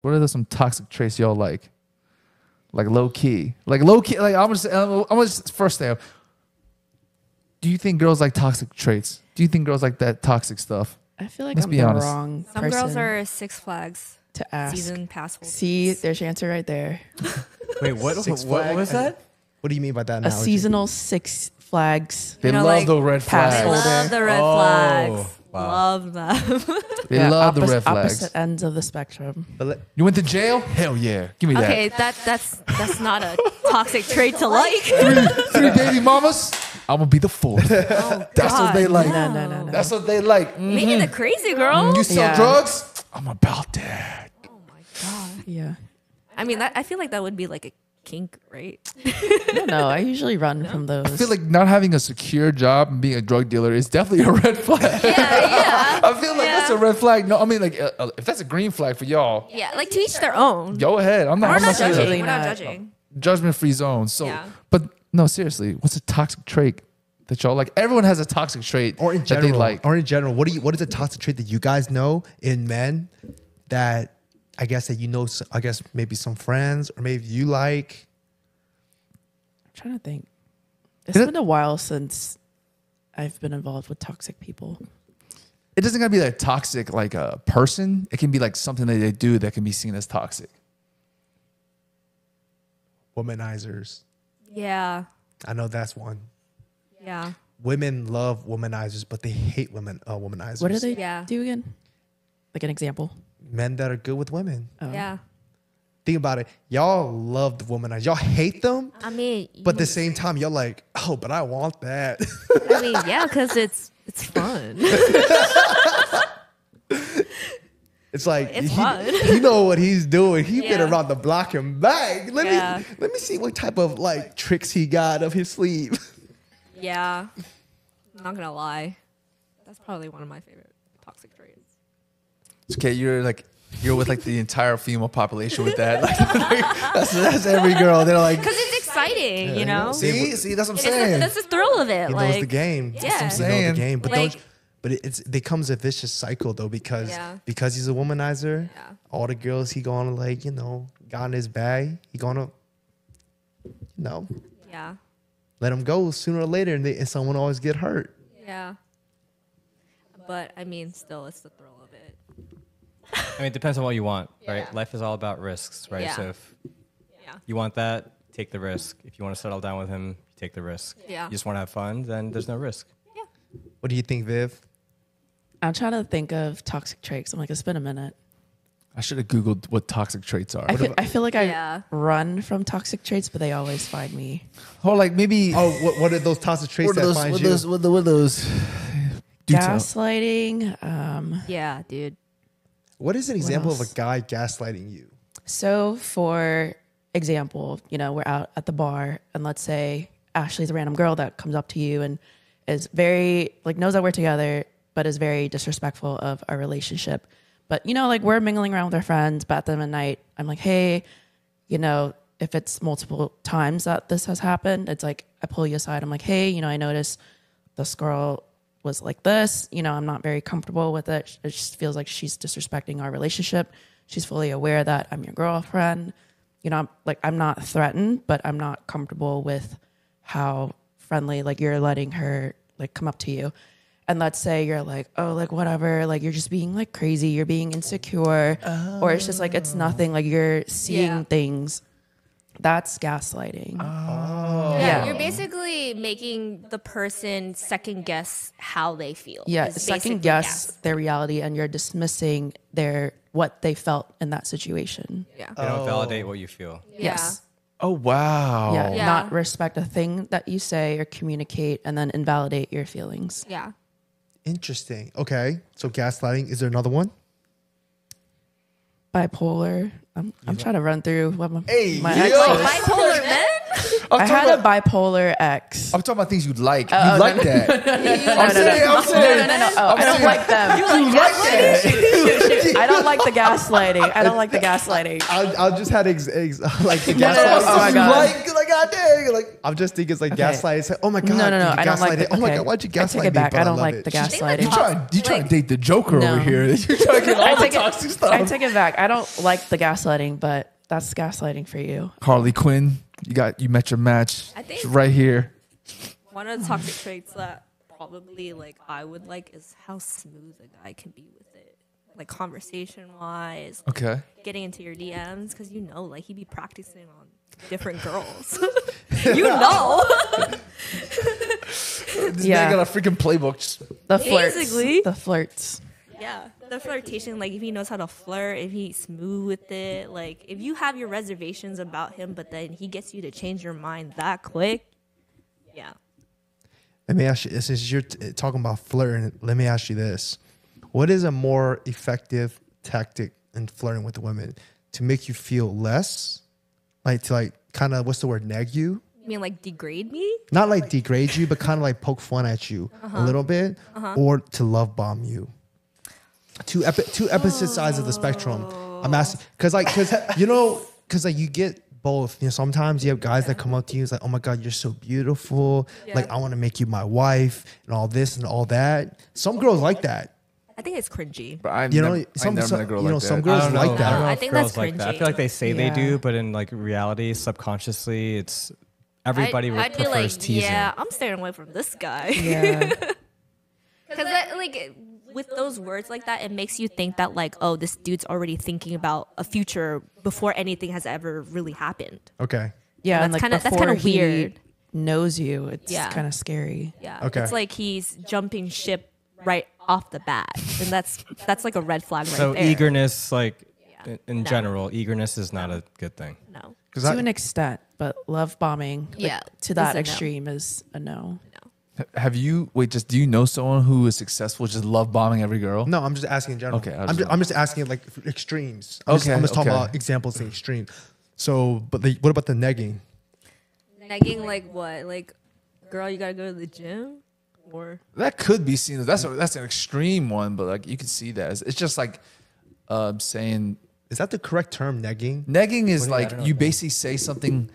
What are some toxic traits y'all like? Like low key. Like low key. Like I'm just first thing. Do you think girls like toxic traits? Do you think girls like that toxic stuff? I feel like Let's I'm be the honest. wrong Some person girls are Six Flags to ask. season pass holders. See, there's your answer right there. Wait, what was that? What do you mean by that A analogy? seasonal Six Flags. They You know, love like, the red pass They flags. holder. love the red Oh, flags. wow. Love them. They love the red flags. Opposite ends of the spectrum. You went to jail? Hell yeah. Give me that. Okay, that's not a toxic trait to like. Three baby mamas? I'm going to be the fourth. Oh, That's what they like. No. That's what they like. Maybe the crazy girl. You sell Yeah. drugs? I'm about that. Oh my god. Yeah. I mean, I feel like that would be like a kink, right? No, I usually run from those. I feel like not having a secure job and being a drug dealer is definitely a red flag. Yeah. I feel like that's a red flag. No, I mean, like, if that's a green flag for y'all, Yeah, like to each their own. go ahead. I'm not We're not saying judging. Really We're not not. judging. judgment-free zone. So, Yeah. but no, seriously, what's a toxic trait that y'all like? Everyone has a toxic trait Or in that general, they like. or in general, what is a toxic trait that you guys know in men that I guess that you know? I guess maybe some friends or maybe you like. I'm trying to think. It's been a while since I've been involved with toxic people. It doesn't gotta be like toxic, like a person. It can be like something that they do that can be seen as toxic. Womanizers. Yeah. I know that's one. Yeah. Women love womanizers, but they hate womanizers. What do they Yeah. do again? Like an example. Men that are good with women. Oh. Yeah. Think about it. Y'all love the womanizers. Y'all hate them, I mean, but at the same time, you're like, oh, but I want that. I mean, yeah, because it's fun. It's like It's fun. You know what he's doing. He been Yeah. around the block and back. Let Yeah. me see what type of like tricks he got up his sleeve. Yeah. I'm not gonna lie. That's probably one of my favorite toxic traits. It's okay, you're with like the entire female population with that. Like, that's every girl. They're like, Because it's exciting, you know? see, that's what I'm It's saying. that's the thrill of it. He like, knows the game. Yeah. He knows the saying. game. But Like- don't. But it becomes a vicious cycle though because Yeah. he's a womanizer. Yeah. All the girls he gonna like got in his bag. He gonna Yeah. let him go sooner or later, and someone always get hurt. Yeah. But I mean, still, it's the thrill of it. I mean, it depends on what you want, right? Yeah. Life is all about risks, right? Yeah. So if Yeah. you want that, take the risk. If you want to settle down with him, you take the risk. Yeah. You just want to have fun, then there's no risk. What do you think, Viv? I'm trying to think of toxic traits. I'm like, it's been a minute. I should have Googled what toxic traits are. I feel like I Yeah. run from toxic traits, but they always find me. Or like maybe Oh, what are those toxic traits that find you? what are those? Do tell. Gaslighting. Yeah, dude. What is an example of a else? guy gaslighting you? So, for example, we're out at the bar, and let's say Ashley's a random girl that comes up to you and is very, knows that we're together, but is very disrespectful of our relationship. But, we're mingling around with our friends, but at the end of the night, I'm like, hey, if it's multiple times that this has happened, it's like, I pull you aside. I'm like, hey, I noticed this girl was like this, I'm not very comfortable with it. It just feels like she's disrespecting our relationship. She's fully aware that I'm your girlfriend. I'm not threatened, but I'm not comfortable with how friendly, you're letting her, come up to you. And let's say you're like, oh, whatever, you're just being, crazy, you're being insecure, or it's just, it's nothing, you're seeing things. That's gaslighting. Yeah, you're basically making the person second guess how they feel. Yeah, Is second basically guess their reality, and you're dismissing what they felt in that situation. Yeah. They don't validate what you feel. Yes. Oh wow. Yeah, Yeah. not respect a thing that you say or communicate, and then invalidate your feelings. Yeah. Interesting. Okay. So gaslighting. Is there another one? Bipolar. I'm trying to run through what my Hey, my yo. ex is. Bipolar men? I had a bipolar ex. I'm talking about things you like. You like that. I'm saying. No. I don't like them. You like that. I don't like the gaslighting. I don't like the gaslighting. I'll just had like the No. gaslighting. Oh my God. Like God dang. Like I'm just thinking it's like gaslighting. It's like, oh my God. No. I don't like it. the, Oh my God. Why'd you I gaslight take it back. me? But I don't love like it. the gaslighting. You trying to date the Joker No. over here? You're trying to get all the toxic stuff. I take it back. I don't like the gaslighting, but that's gaslighting for you. Harley Quinn, you met your match. I think- She's right here. One of the toxic traits that probably like I would like is how smooth a guy can be with it, like conversation wise, Okay. getting into your DMs, because you know, like he'd be practicing on different girls. You know, This Yeah. man got a freaking playbook. The flirts. Basically. The flirts. yeah, the flirtation. Like if he knows how to flirt, if he's smooth with it, like if you have your reservations about him, but then he gets you to change your mind that quick. Yeah. Let me ask you, since you're talking about flirting, let me ask you this. What is a more effective tactic in flirting with women to make you feel less? Like to like kind of, what's the word, neg you? You mean like degrade me? Not like degrade you, but kind of like poke fun at you a little bit, or to love bomb you. Two opposite sides of the spectrum. I'm asking, because you get both. You know, sometimes you have guys that come up to you, it's like, oh my God, you're so beautiful. Yeah. Like I want to make you my wife and all this and all that. Some girls like that. I think it's cringy. But I've You know, never met a girl like some that. girls I don't know. like I that. don't know I if think girls that's like that. I cringy. feel like they say they Yeah. do, but in like reality, subconsciously, it's everybody I'd be prefers like, teasing. yeah, I'm staying away from this guy. Yeah. Because like with those words like that, it makes you think that like, oh, this dude's already thinking about a future before anything has ever really happened. Okay. Yeah. That's And like kinda before he weird. knows you, it's Yeah. kind of scary. Yeah. Okay. It's like he's jumping ship right off the bat, and that's like a red flag right So there. eagerness, like Yeah. in No. general, eagerness is not a good thing. No. To an extent, but love bombing Yeah, to that is a no. extreme is a no. Have you do you know someone who is successful just love bombing every girl? No, I'm just asking in general. Okay, I'm just asking like extremes. I'm just talking about examples in extreme. So, but what about the negging? Negging like what? Like, girl, you gotta go to the gym, or That could be seen as that's an extreme one, but like you can see that it's just like saying Is that the correct term, negging? negging is I like don't know you what that basically say something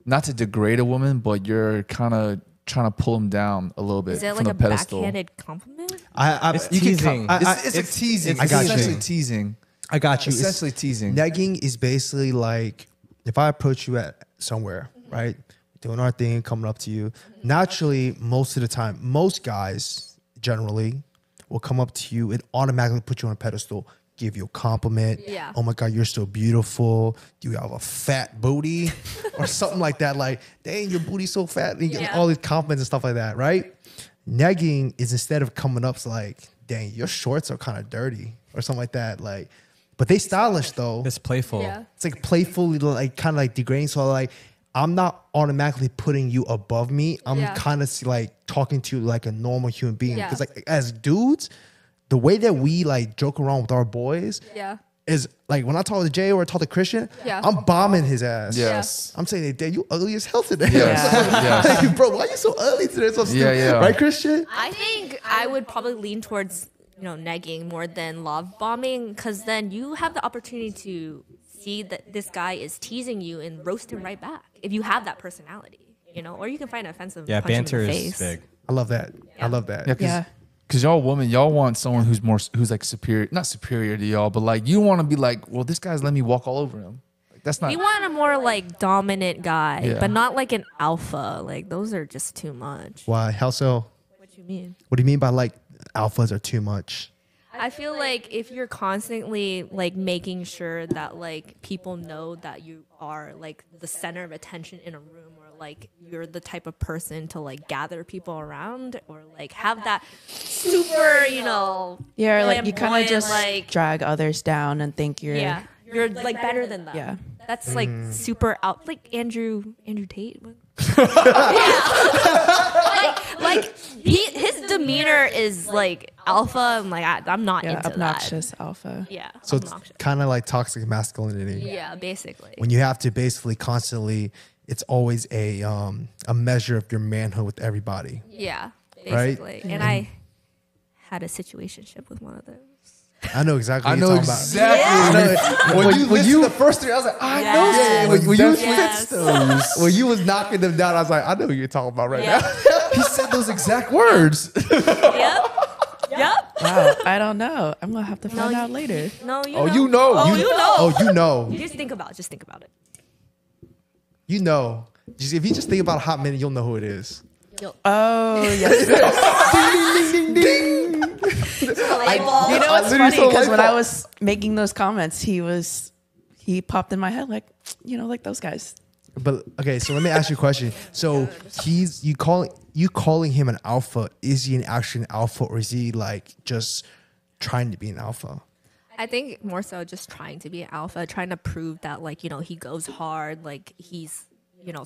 not to degrade a woman, but you're kind of trying to pull them down a little bit is it from like the a pedestal. backhanded compliment? It's You can teasing. It's a teasing. I It's got you. essentially teasing. I got you. It's- Essentially teasing. Negging is basically like if I approach you at somewhere, right? Doing our thing, coming up to you. Naturally, most of the time, most guys generally will come up to you and automatically put you on a pedestal, give you a compliment. Yeah. Oh my God, you're so beautiful. Do you have a fat booty? Or something like that. Like, dang, your booty's so fat. And you get Yeah. all these compliments and stuff like that, right? Negging is instead of coming up, it's like, dang, your shorts are kind of dirty or something like that. Like, but they stylish though. It's playful. Yeah. It's like playfully, like kind of like degrading. So like, I'm not automatically putting you above me. I'm Yeah. kind of like talking to you like a normal human being. Yeah. Because like as dudes, the way that we like joke around with our boys Yeah. is like when I talk to Jay or I talk to Christian, Yeah. I'm bombing his ass. Yes. I'm saying, hey, Dad, you ugly as hell today. Yes. Yes. Like, bro, why you so ugly today? So stupid. Yeah. Right, Christian? I think I would probably lean towards negging more than love bombing, because then you have the opportunity to see that this guy is teasing you and roast him right back if you have that personality, or you can find it offensive. Yeah, punch him in the banter is face. big. I love that. I love that. Yeah, because y'all women, y'all want someone who's like superior, not superior to y'all, but like you want to be like, well, this guy's letting me walk all over him. Like, that's not. We want a more like dominant guy, Yeah. but not like an alpha. Like those are just too much. Why? How so? What you mean? What do you mean by like alphas are too much? I feel like if you're constantly like making sure that like people know that you are like the center of attention in a room, or like you're the type of person to like gather people around, or like have that super, Yeah, or like you kind flamboyant, of just like drag others down and think you're you're like better than them. Yeah. That's like super out, like Andrew Tate. like his demeanor is like alpha, and like I'm not into obnoxious alpha. that. Yeah, So it's obnoxious. kind of like toxic masculinity. Yeah, basically. When you have to basically constantly it's always a measure of your manhood with everybody. Yeah, Right? basically. And I had a situationship with one of those. I know exactly I what know you're talking exactly. When you the first three, I was like, I know. Yes. When you Yes. those. when you was knocking them down, I was like, I know who you're talking about right Yep. now. He said those exact words. Yep. Yep. Wow, I don't know. I'm gonna have to find No, out later. No, you Oh, know. you know. Oh, You- you know. Oh, you know. Just think about it. You know. Just, if you just think about a hot minute, you'll know who it is. Oh yes. You know what's literally funny? saw a Because light when I bulb. was making those comments, he popped in my head like, like those guys. But okay, so let me ask you a question. So you calling him an alpha? Is he actually an alpha, or is he like just trying to be an alpha? I think more so just trying to be an alpha, trying to prove that he goes hard, like he's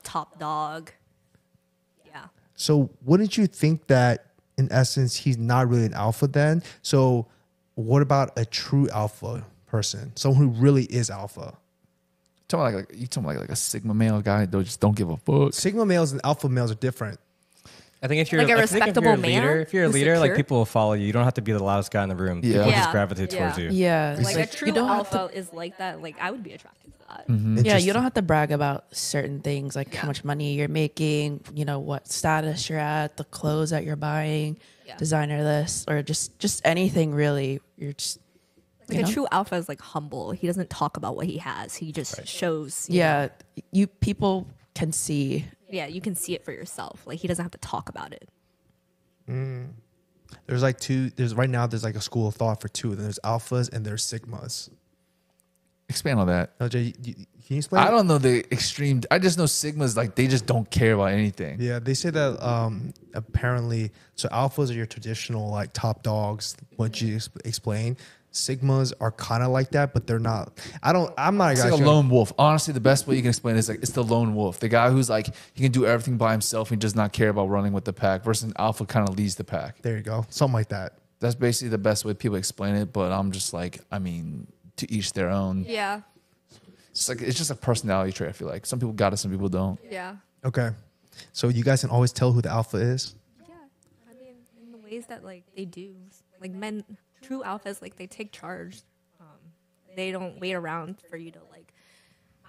top dog. Yeah. So wouldn't you think that in essence he's not really an alpha then? So what about a true alpha person, someone who really is alpha? You talking like a sigma male guy? Just don't give a fuck. Sigma males and alpha males are different. I think if you're Like a I think respectable if you're a leader, man if you're a who's leader, like secure. people will follow you. You don't have to be the loudest guy in the room. Yeah. People Yeah. just gravitate towards Yeah. you. Yeah, Like a you true don't have alpha is like that. Like I would be attracted to that. Yeah, you Interesting. don't have to brag about certain things like how much money you're making, what status you're at, the clothes that you're buying, Yeah. designer this, or just anything really. You're just Like a true alpha is like humble. He doesn't talk about what he has. He just shows. yeah. You people can see. Yeah, you can see it for yourself. Like he doesn't have to talk about it. There's like two. There's right now. There's like a school of thought for two. There's alphas and there's sigmas. Expand on that. LJ, can you explain? I don't know the extreme. I just know sigmas like they just don't care about anything. Yeah, they say that apparently. So alphas are your traditional like top dogs. What you explain. Sigmas are kind of like that, but they're not. I'm not It's a like guy. a lone wolf. Honestly, the best way you can explain it is like it's the lone wolf, the guy who's like he can do everything by himself and does not care about running with the pack. Versus an alpha kind of leads the pack. There you go. Something like that. That's basically the best way people explain it. But I'm just like, I mean, to each their own. Yeah. It's just a personality trait. I feel like some people got it, some people don't. Yeah. Okay. So you guys can always tell who the alpha is. Yeah. I mean, in the ways that like they do, like men, true alphas, like they take charge. They don't wait around for you to like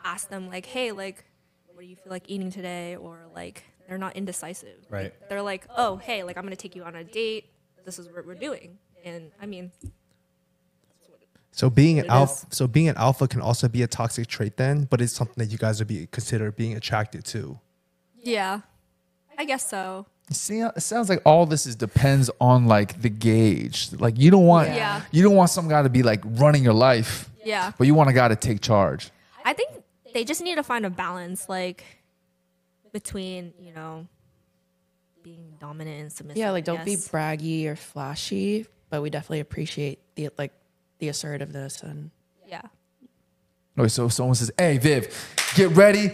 ask them like, hey, like, what do you feel like eating today? Or like, they're not indecisive. Right. Like, they're like, oh, hey, like I'm gonna take you on a date. This is what we're doing. And I mean, So being an It alpha, being an alpha can also be a toxic trait then, but it's something that you guys would be consider being attracted to. yeah, I guess so. You see, it sounds like all this depends on like the gauge. Like you don't want Yeah. you don't want some guy to be like running your life, Yeah. but you want a guy to take charge. I think they just need to find a balance, like between being dominant and submissive. Yeah, like I don't be guess. braggy or flashy, but we definitely appreciate the assertiveness and Yeah. Okay, so if someone says, "Hey, Viv, get ready.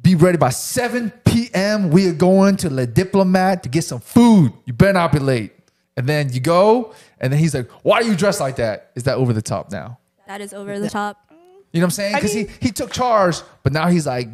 Be ready by 7 p.m. We are going to Le Diplomat to get some food. You better not be late." And then you go, and then he's like, "Why are you dressed like that?" Is that over the top now? That is over the top. You know what I'm saying? Because he took charge, but now he's like,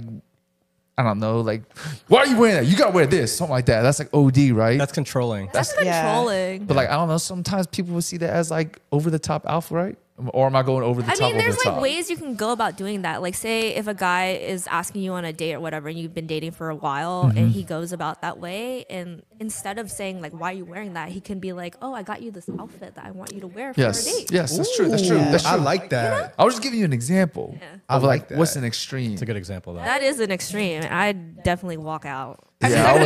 I don't know, like, "Why are you wearing that? You gotta wear this," something like that. That's like OD, right? That's controlling. That's Yeah. controlling. But like, I don't know. Sometimes people will see that as like over the top alpha, right? Or am I going over the I top? mean, over there's the like top? ways you can go about doing that. Like, say if a guy is asking you on a date or whatever, and you've been dating for a while, Mm-hmm. and he goes about that way, and instead of saying like, "Why are you wearing that?" he can be like, "Oh, I got you this outfit that I want you to wear for Yes, our date." yes, that's true. That's true. Ooh, That's true. I like that. I was just giving you an example I of like like that. what's an extreme. It's a good example, though. That is an extreme. I'd definitely walk out. Yeah, I would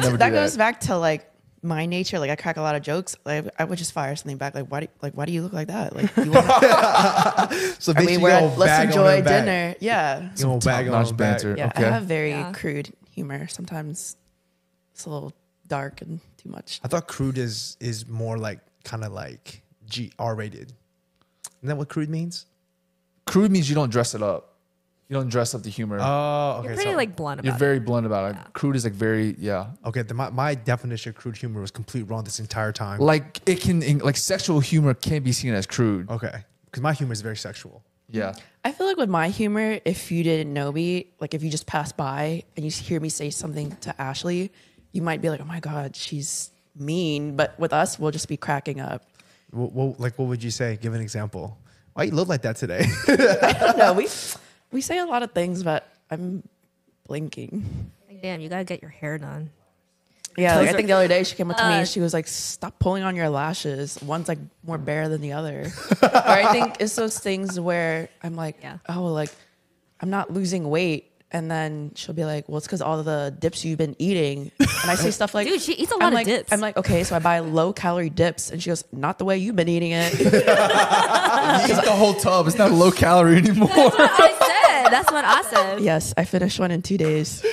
never do that goes back to like my nature. Like I crack a lot of jokes. Like I would just fire something back. Like why do you look like that? Like you wanna, So I basically, mean, you gonna let's bag on enjoy them back. dinner. Yeah, You gonna bag on Top-notch them back. banter. yeah. Okay. I have very Yeah. crude humor. Sometimes it's a little dark and too much. I thought crude is more like kind of like R rated. Isn't that what crude means? Crude means you don't dress it up. You don't dress up the humor. Oh, okay. You're pretty like blunt You're about very blunt about it. Crude is like very, yeah. okay. My definition of crude humor was completely wrong this entire time. Like it can, like sexual humor can be seen as crude. Okay, because my humor is very sexual. Yeah. I feel like with my humor, if you didn't know me, like if you just passed by and you hear me say something to Ashley, you might be like, oh my God, she's mean. But with us, we'll just be cracking up. What would you say? Give an example. Why you look like that today? I don't know. We say a lot of things, but I'm blinking. Like, damn, you gotta get your hair done. Yeah, like, I Those think the other day she came up to me Uh, and she was like, stop pulling on your lashes. One's like more bare than the other. Or I think it's those things where I'm like, Yeah. oh, like I'm not losing weight. And then she'll be like, well, it's because all of the dips you've been eating. And I say stuff like, Dude, she eats a lot I'm of like, dips. I'm like, okay, so I buy low calorie dips. And she goes, not the way you've been eating it. You eat the whole tub. It's not low calorie anymore. That's what I said. That's what I said. Yes, I finished one in 2 days.